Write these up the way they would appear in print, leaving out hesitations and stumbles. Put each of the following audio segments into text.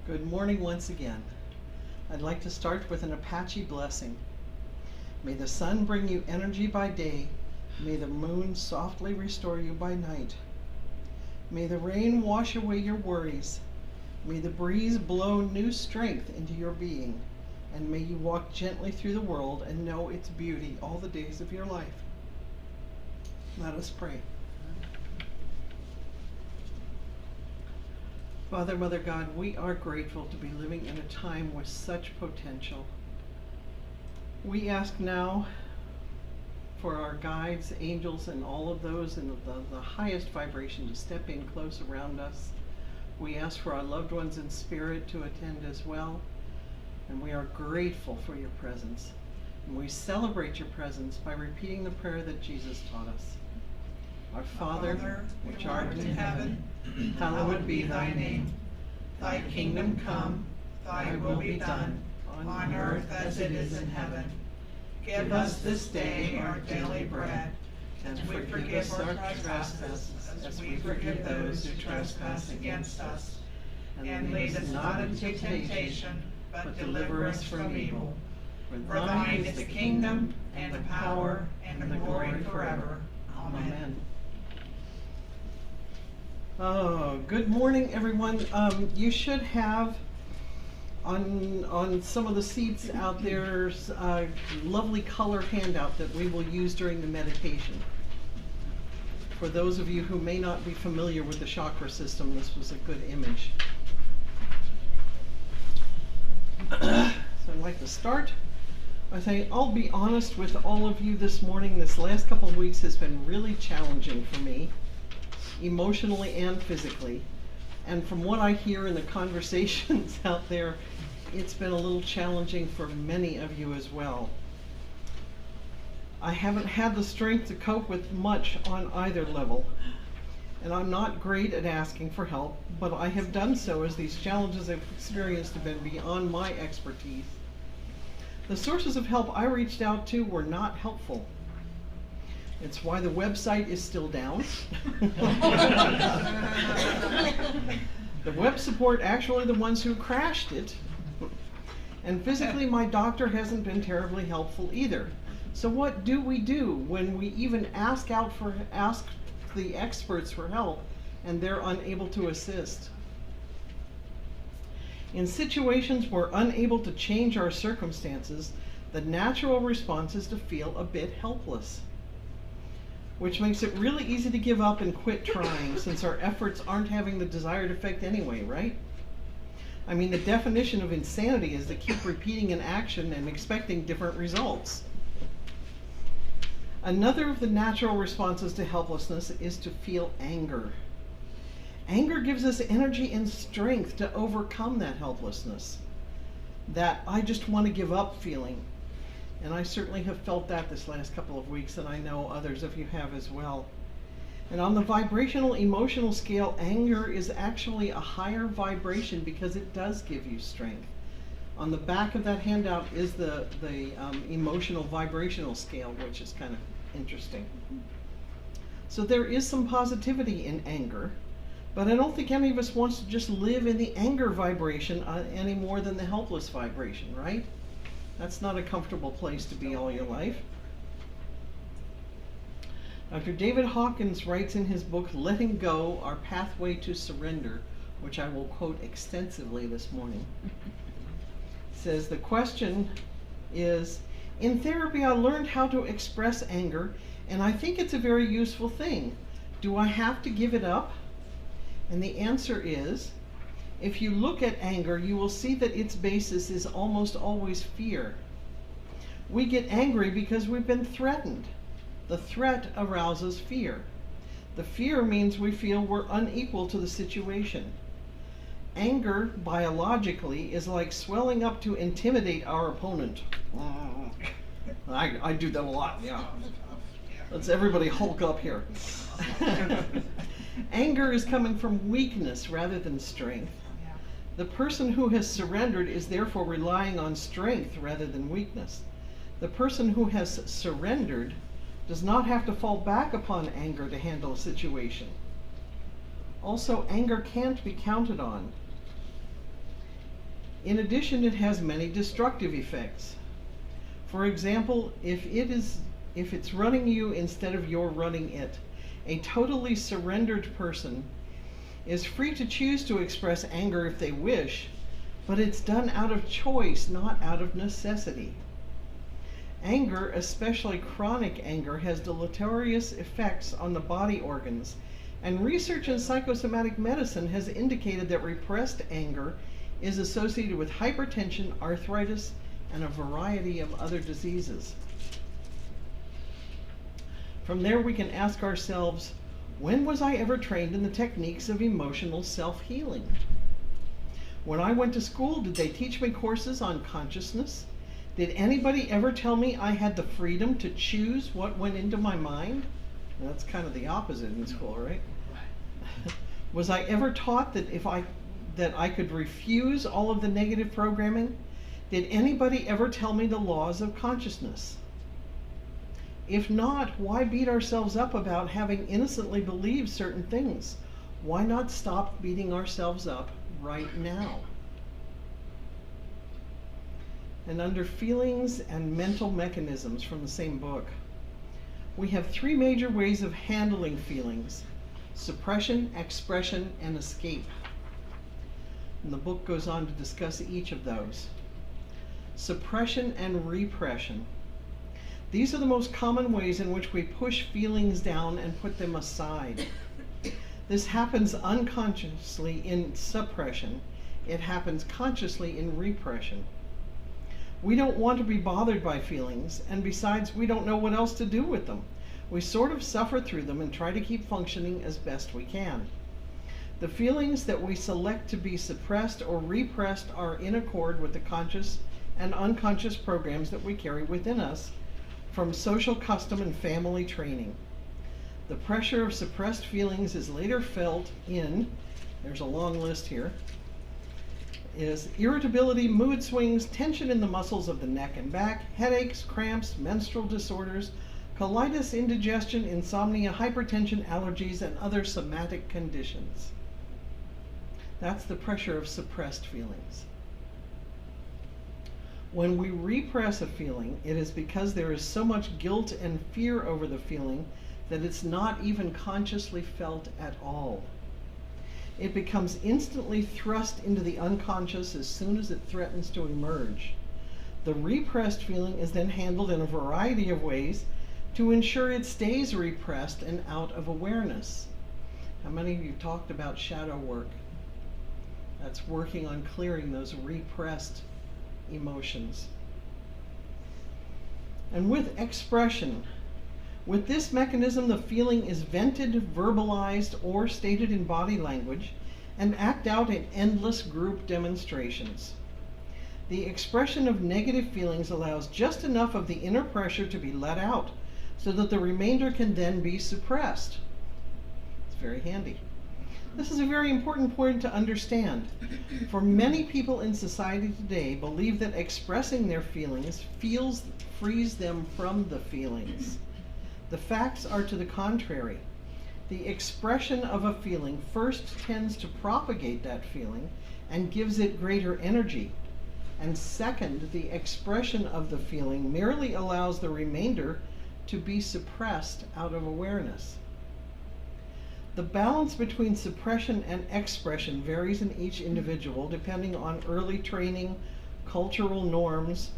Good morning once again. I'd like to start with an Apache blessing. May the sun bring you energy by day. May the moon softly restore you by night. May the rain wash away your worries. May the breeze blow new strength into your being. And may you walk gently through the world and know its beauty all the days of your life. Let us pray. Father, Mother God, we are grateful to be living in a time with such potential. We ask now for our guides, angels, and all of those in the highest vibration to step in close around us. We ask for our loved ones in spirit to attend as well. And we are grateful for your presence. And we celebrate your presence by repeating the prayer that Jesus taught us. Our Father, which art in heaven, hallowed be thy name. Thy kingdom come, thy will be done, on earth as it is in heaven. Give us this day our daily bread, and forgive us our trespasses, as we forgive those who trespass against us. And lead us not into temptation, but deliver us from evil. For thine is the kingdom, and the power, and the glory forever. Amen. Oh, good morning, everyone. You should have on some of the seats out there a lovely color handout that we will use during the meditation. For those of you who may not be familiar with the chakra system, this was a good image. So I'd like to start by saying I'll be honest with all of you this morning. This last couple of weeks has been really challenging for me, emotionally and physically. And from what I hear in the conversations out there, it's been a little challenging for many of you as well. I haven't had the strength to cope with much on either level. And I'm not great at asking for help, but I have done so as these challenges I've experienced have been beyond my expertise. The sources of help I reached out to were not helpful. It's why the website is still down. The web support actually the ones who crashed it. And physically my doctor hasn't been terribly helpful either. So what do we do when we even ask the experts for help and they're unable to assist? In situations we're unable to change our circumstances, the natural response is to feel a bit helpless, which makes it really easy to give up and quit trying since our efforts aren't having the desired effect anyway, right? I mean, the definition of insanity is to keep repeating an action and expecting different results. Another of the natural responses to helplessness is to feel anger. Anger gives us energy and strength to overcome that helplessness, that I just want to give up feeling. And I certainly have felt that this last couple of weeks, and I know others of you have as well. And on the vibrational emotional scale, anger is actually a higher vibration because it does give you strength. On the back of that handout is the emotional vibrational scale, which is kind of interesting. So there is some positivity in anger, but I don't think any of us wants to just live in the anger vibration any more than the helpless vibration, right? That's not a comfortable place to be all your life. Dr. David Hawkins writes in his book, Letting Go, Our Pathway to Surrender, which I will quote extensively this morning, says, the question is, in therapy I learned how to express anger, and I think it's a very useful thing. Do I have to give it up? And the answer is, if you look at anger, you will see that its basis is almost always fear. We get angry because we've been threatened. The threat arouses fear. The fear means we feel we're unequal to the situation. Anger, biologically, is like swelling up to intimidate our opponent. I do that a lot, yeah. Let's everybody hulk up here. Anger is coming from weakness rather than strength. The person who has surrendered is therefore relying on strength rather than weakness. The person who has surrendered does not have to fall back upon anger to handle a situation. Also, anger can't be counted on. In addition, it has many destructive effects. For example, if it's running you instead of you're running it, a totally surrendered person is free to choose to express anger if they wish, but it's done out of choice, not out of necessity. Anger, especially chronic anger, has deleterious effects on the body organs, and research in psychosomatic medicine has indicated that repressed anger is associated with hypertension, arthritis, and a variety of other diseases. From there, we can ask ourselves, when was I ever trained in the techniques of emotional self-healing? When I went to school, did they teach me courses on consciousness? Did anybody ever tell me I had the freedom to choose what went into my mind? Well, that's kind of the opposite in school, right? Was I ever taught that I could refuse all of the negative programming? Did anybody ever tell me the laws of consciousness? If not, why beat ourselves up about having innocently believed certain things? Why not stop beating ourselves up right now? And under feelings and mental mechanisms from the same book, we have three major ways of handling feelings: suppression, expression, and escape. And the book goes on to discuss each of those. Suppression and repression. These are the most common ways in which we push feelings down and put them aside. This happens unconsciously in suppression. It happens consciously in repression. We don't want to be bothered by feelings, and besides, we don't know what else to do with them. We sort of suffer through them and try to keep functioning as best we can. The feelings that we select to be suppressed or repressed are in accord with the conscious and unconscious programs that we carry within us from social custom and family training. The pressure of suppressed feelings is later felt in, there's a long list here, is irritability, mood swings, tension in the muscles of the neck and back, headaches, cramps, menstrual disorders, colitis, indigestion, insomnia, hypertension, allergies, and other somatic conditions. That's the pressure of suppressed feelings. When we repress a feeling, it is because there is so much guilt and fear over the feeling that it's not even consciously felt at all. It becomes instantly thrust into the unconscious as soon as it threatens to emerge. The repressed feeling is then handled in a variety of ways to ensure it stays repressed and out of awareness. How many of you talked about shadow work? That's working on clearing those repressed emotions. And with expression, with this mechanism, the feeling is vented, verbalized, or stated in body language and act out in endless group demonstrations. The expression of negative feelings allows just enough of the inner pressure to be let out so that the remainder can then be suppressed. It's very handy. This is a very important point to understand. For many people in society today believe that expressing their feelings frees them from the feelings. The facts are to the contrary. The expression of a feeling first tends to propagate that feeling and gives it greater energy. And second, the expression of the feeling merely allows the remainder to be suppressed out of awareness. The balance between suppression and expression varies in each individual depending on early training, cultural norms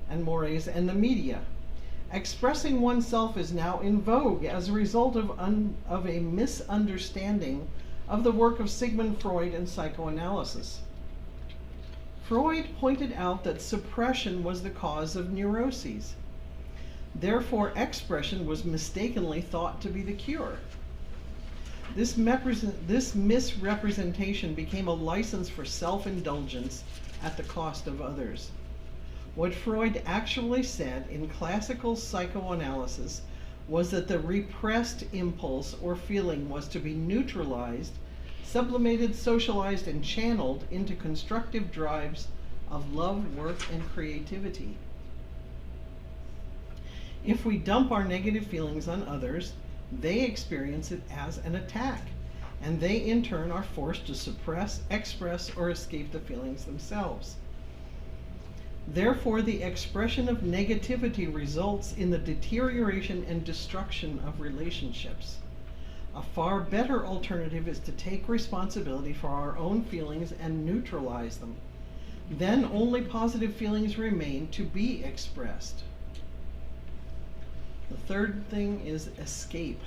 and mores, and the media. Expressing oneself is now in vogue as a result of a misunderstanding of the work of Sigmund Freud and psychoanalysis. Freud pointed out that suppression was the cause of neuroses. Therefore, expression was mistakenly thought to be the cure. This misrepresentation became a license for self-indulgence at the cost of others. What Freud actually said in classical psychoanalysis was that the repressed impulse or feeling was to be neutralized, sublimated, socialized, and channeled into constructive drives of love, work, and creativity. If we dump our negative feelings on others, they experience it as an attack, and they in turn are forced to suppress, express, or escape the feelings themselves. Therefore, the expression of negativity results in the deterioration and destruction of relationships. A far better alternative is to take responsibility for our own feelings and neutralize them. Then only positive feelings remain to be expressed. The third thing is escape.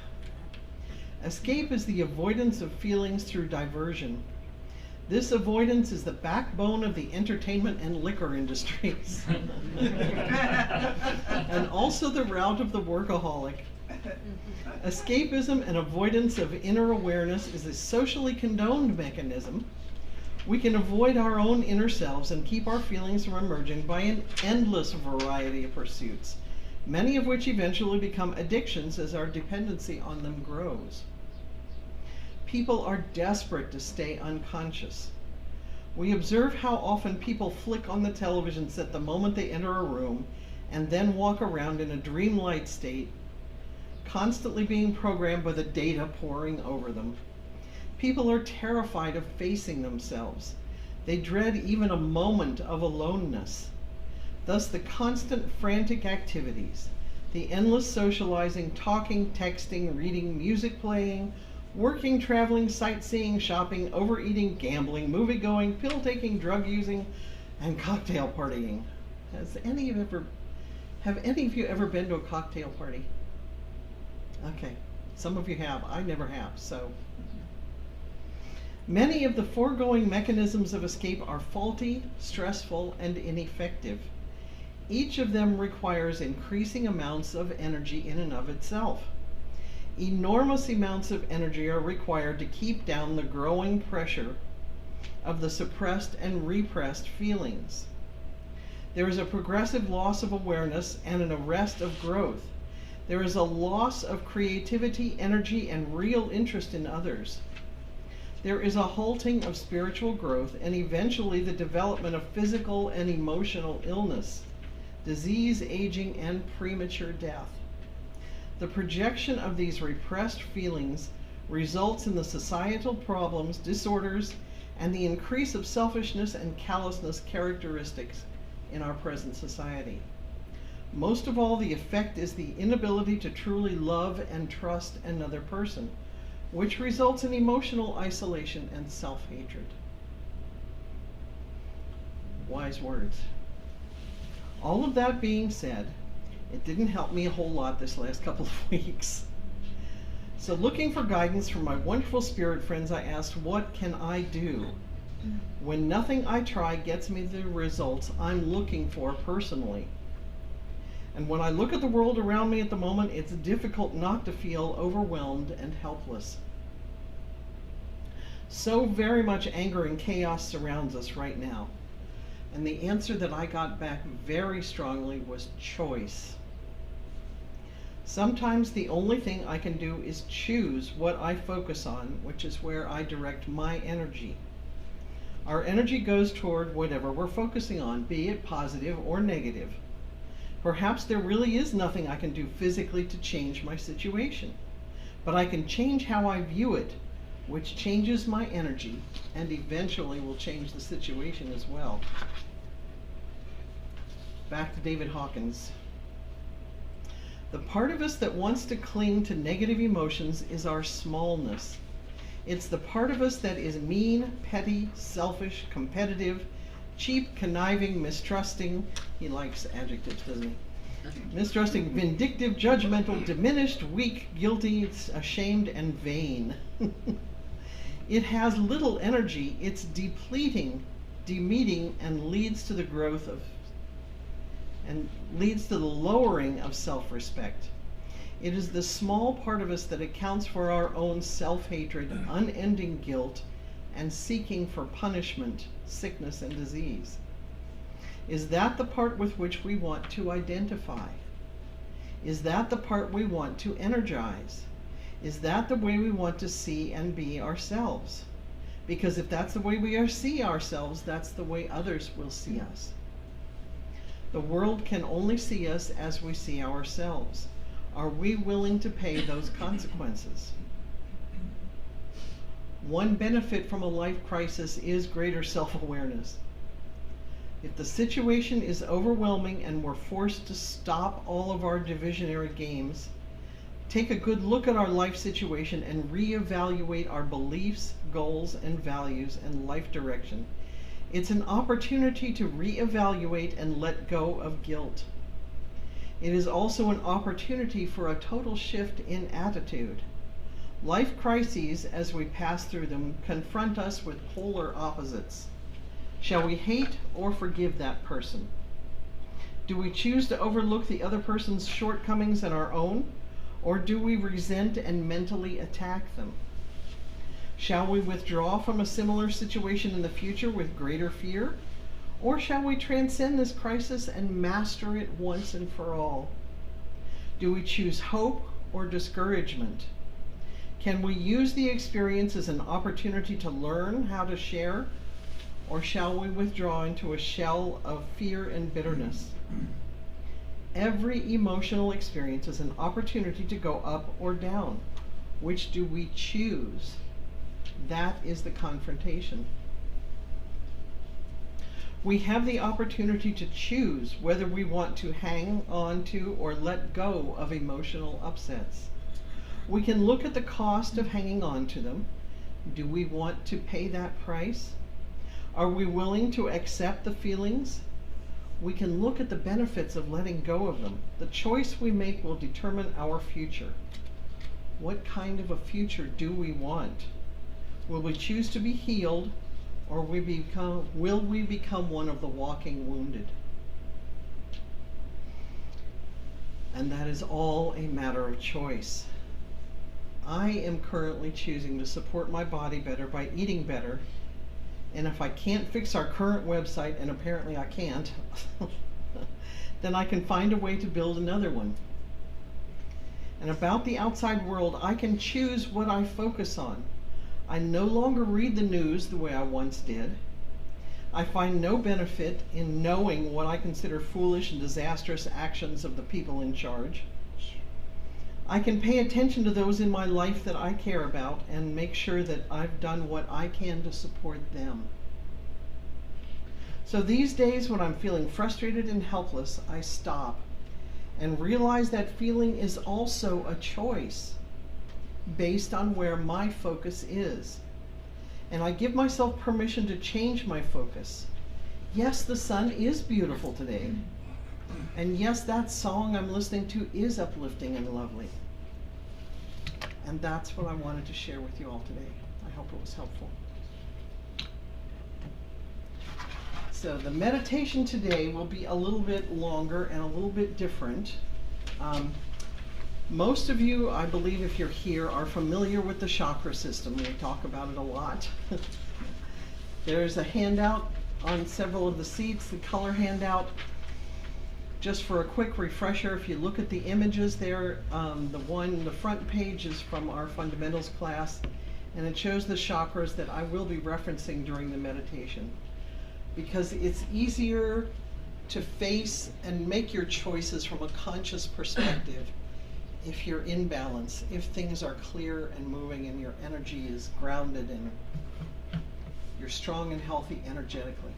Escape is the avoidance of feelings through diversion. This avoidance is the backbone of the entertainment and liquor industries, and also the route of the workaholic. Escapism and avoidance of inner awareness is a socially condoned mechanism. We can avoid our own inner selves and keep our feelings from emerging by an endless variety of pursuits, many of which eventually become addictions as our dependency on them grows. People are desperate to stay unconscious. We observe how often people flick on the television set the moment they enter a room and then walk around in a dreamlike state, constantly being programmed by the data pouring over them. People are terrified of facing themselves. They dread even a moment of aloneness. Thus, the constant frantic activities, the endless socializing, talking, texting, reading, music playing, working, traveling, sightseeing, shopping, overeating, gambling, movie-going, pill-taking, drug-using, and cocktail partying. Have any of you ever been to a cocktail party? Okay, some of you have. I never have, so. Many of the foregoing mechanisms of escape are faulty, stressful, and ineffective. Each of them requires increasing amounts of energy in and of itself. Enormous amounts of energy are required to keep down the growing pressure of the suppressed and repressed feelings. There is a progressive loss of awareness and an arrest of growth. There is a loss of creativity, energy, and real interest in others. There is a halting of spiritual growth and eventually the development of physical and emotional illness, disease, aging, and premature death. The projection of these repressed feelings results in the societal problems, disorders, and the increase of selfishness and callousness characteristics in our present society. Most of all, the effect is the inability to truly love and trust another person, which results in emotional isolation and self-hatred. Wise words. All of that being said, it didn't help me a whole lot this last couple of weeks. So looking for guidance from my wonderful spirit friends, I asked, what can I do when nothing I try gets me the results I'm looking for personally? And when I look at the world around me at the moment, it's difficult not to feel overwhelmed and helpless. So very much anger and chaos surrounds us right now. And the answer that I got back very strongly was choice. Sometimes the only thing I can do is choose what I focus on, which is where I direct my energy. Our energy goes toward whatever we're focusing on, be it positive or negative. Perhaps there really is nothing I can do physically to change my situation, but I can change how I view it, which changes my energy and eventually will change the situation as well. Back to David Hawkins. The part of us that wants to cling to negative emotions is our smallness. It's the part of us that is mean, petty, selfish, competitive, cheap, conniving, mistrusting. He likes adjectives, doesn't he? Mistrusting, vindictive, judgmental, diminished, weak, guilty, ashamed, and vain. It has little energy. It's depleting, demeaning, and leads to the growth of and leads to the lowering of self-respect. It is the small part of us that accounts for our own self-hatred, unending guilt, and seeking for punishment, sickness, and disease. Is that the part with which we want to identify? Is that the part we want to energize? Is that the way we want to see and be ourselves? Because if that's the way we see ourselves, that's the way others will see us. The world can only see us as we see ourselves. Are we willing to pay those consequences? One benefit from a life crisis is greater self-awareness. If the situation is overwhelming and we're forced to stop all of our divisionary games, take a good look at our life situation and reevaluate our beliefs, goals, and values and life direction. It's an opportunity to reevaluate and let go of guilt. It is also an opportunity for a total shift in attitude. Life crises, as we pass through them, confront us with polar opposites. Shall we hate or forgive that person? Do we choose to overlook the other person's shortcomings and our own, or do we resent and mentally attack them? Shall we withdraw from a similar situation in the future with greater fear, or shall we transcend this crisis and master it once and for all? Do we choose hope or discouragement? Can we use the experience as an opportunity to learn how to share, or shall we withdraw into a shell of fear and bitterness? Every emotional experience is an opportunity to go up or down. Which do we choose? That is the confrontation. We have the opportunity to choose whether we want to hang on to or let go of emotional upsets. We can look at the cost of hanging on to them. Do we want to pay that price? Are we willing to accept the feelings? We can look at the benefits of letting go of them. The choice we make will determine our future. What kind of a future do we want? Will we choose to be healed, or will we become one of the walking wounded? And that is all a matter of choice. I am currently choosing to support my body better by eating better. And if I can't fix our current website, and apparently I can't, then I can find a way to build another one. And about the outside world, I can choose what I focus on. I no longer read the news the way I once did. I find no benefit in knowing what I consider foolish and disastrous actions of the people in charge. I can pay attention to those in my life that I care about and make sure that I've done what I can to support them. So these days when I'm feeling frustrated and helpless, I stop and realize that feeling is also a choice based on where my focus is. And I give myself permission to change my focus. Yes, the sun is beautiful today. And yes, that song I'm listening to is uplifting and lovely. And that's what I wanted to share with you all today. I hope it was helpful. So the meditation today will be a little bit longer and a little bit different. Most of you, I believe, if you're here, are familiar with the chakra system. We talk about it a lot. There's a handout on several of the seats, the color handout. Just for a quick refresher, if you look at the images there, the front page is from our fundamentals class, and it shows the chakras that I will be referencing during the meditation, because it's easier to face and make your choices from a conscious perspective if you're in balance, if things are clear and moving and your energy is grounded and you're strong and healthy energetically.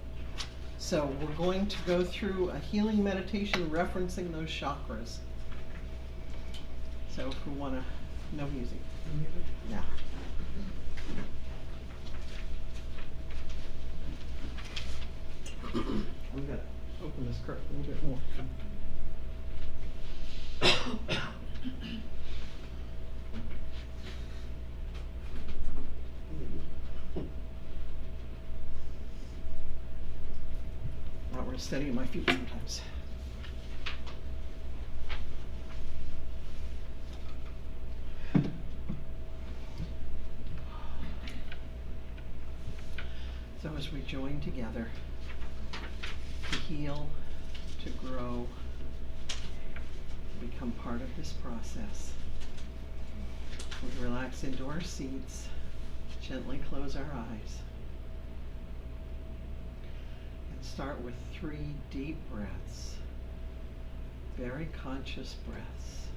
So we're going to go through a healing meditation referencing those chakras. So if we want to, no music. Yeah. We've got to open this curtain a little bit more. Not steadying my feet sometimes. So as we join together to heal, to grow, to become part of this process, we relax into our seats, gently close our eyes. Start with 3 deep breaths, very conscious breaths.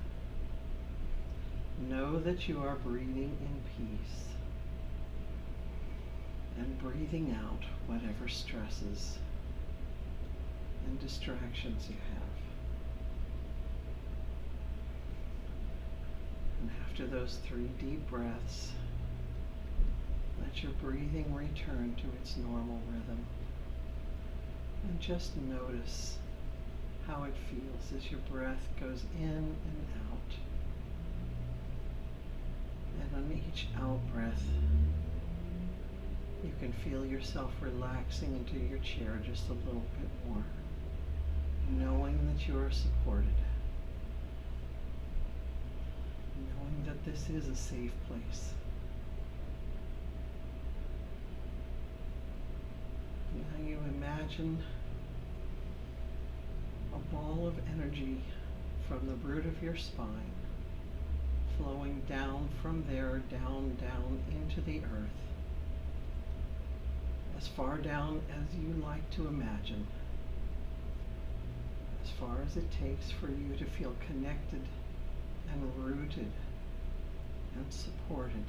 Know that you are breathing in peace and breathing out whatever stresses and distractions you have. And after those 3 deep breaths, let your breathing return to its normal rhythm. And just notice how it feels as your breath goes in and out. And on each out breath, you can feel yourself relaxing into your chair just a little bit more, knowing that you are supported, knowing that this is a safe place. Now you imagine a ball of energy from the root of your spine flowing down from there, down into the earth, as far down as you like to imagine, as far as it takes for you to feel connected and rooted and supported,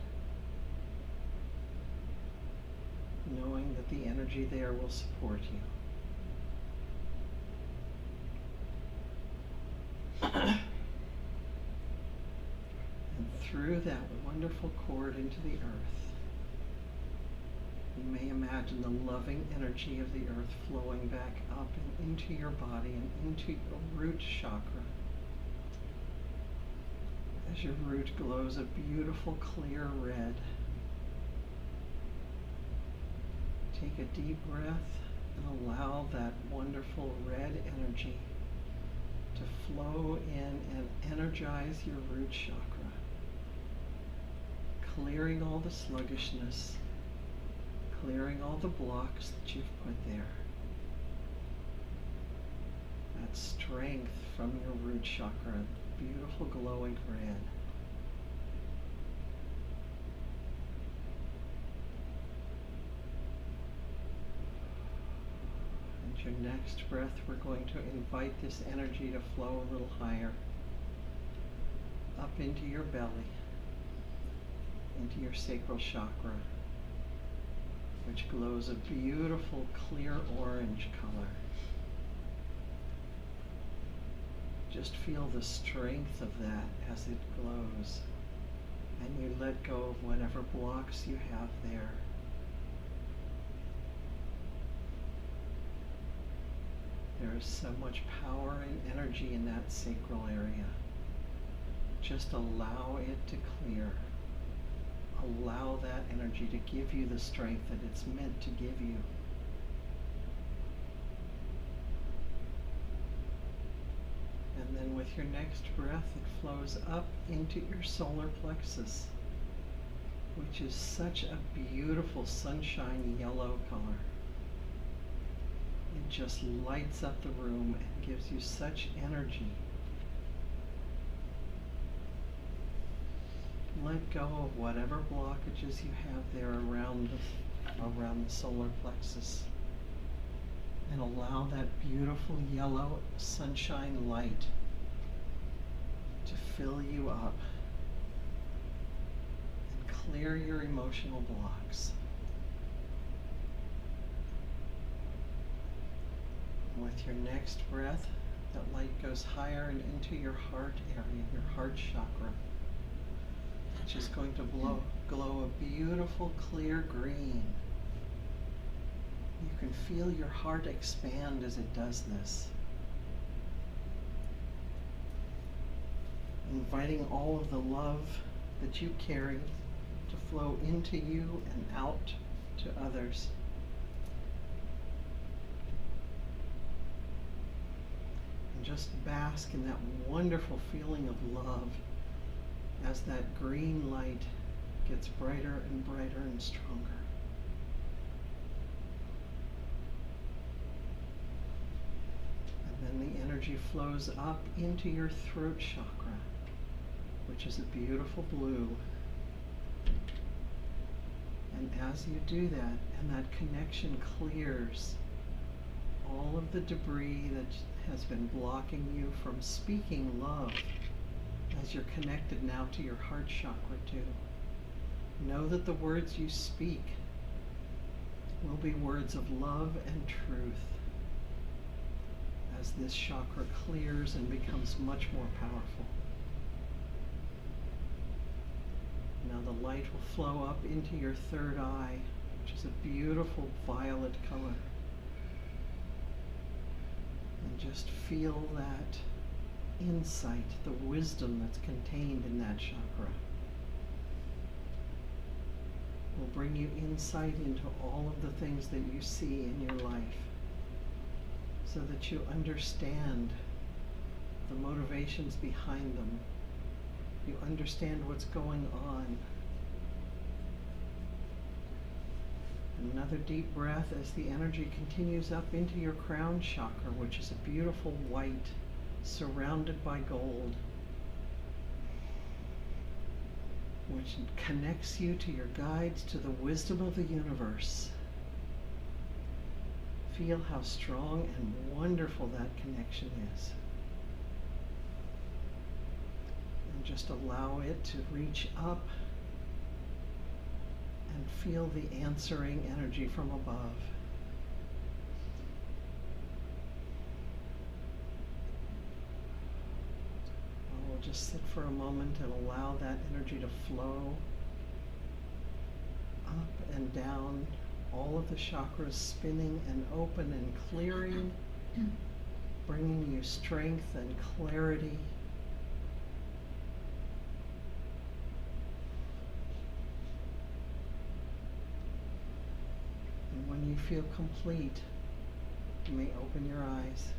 knowing that the energy there will support you. And through that wonderful cord into the earth, you may imagine the loving energy of the earth flowing back up and into your body and into your root chakra. As your root glows a beautiful clear red, take a deep breath and allow that wonderful red energy to flow in and energize your root chakra, clearing all the sluggishness, clearing all the blocks that you've put there. That strength from your root chakra, beautiful glowing red. And your next breath, we're going to invite this energy to flow a little higher, up into your belly, into your sacral chakra, which glows a beautiful clear orange color. Just feel the strength of that as it glows, and you let go of whatever blocks you have there. There is so much power and energy in that sacral area. Just allow it to clear. Allow that energy to give you the strength that it's meant to give you. And then with your next breath, it flows up into your solar plexus, which is such a beautiful sunshine yellow color. It just lights up the room and gives you such energy. Let go of whatever blockages you have there around the solar plexus, and allow that beautiful yellow sunshine light to fill you up and clear your emotional blocks. With your next breath, that light goes higher and into your heart area, your heart chakra, which is going to glow a beautiful clear green. You can feel your heart expand as it does this, inviting all of the love that you carry to flow into you and out to others. And just bask in that wonderful feeling of love as that green light gets brighter and brighter and stronger. And then the energy flows up into your throat chakra, which is a beautiful blue. And as you do that, and that connection clears all of the debris that has been blocking you from speaking love, as you're connected now to your heart chakra too. Know that the words you speak will be words of love and truth. as this chakra clears and becomes much more powerful. Now the light will flow up into your third eye, which is a beautiful violet color. And just feel that insight, the wisdom that's contained in that chakra. Will bring you insight into all of the things that you see in your life, so that you understand the motivations behind them. You understand what's going on. Another deep breath as the energy continues up into your crown chakra, which is a beautiful white surrounded by gold, which connects you to your guides, to the wisdom of the universe. Feel how strong and wonderful that connection is. And just allow it to reach up and feel the answering energy from above. We'll just sit for a moment and allow that energy to flow up and down, all of the chakras spinning and open and clearing, bringing you strength and clarity. And when you feel complete, you may open your eyes.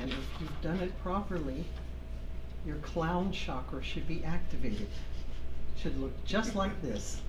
And if you've done it properly, your clown chakra should be activated. It should look just like this.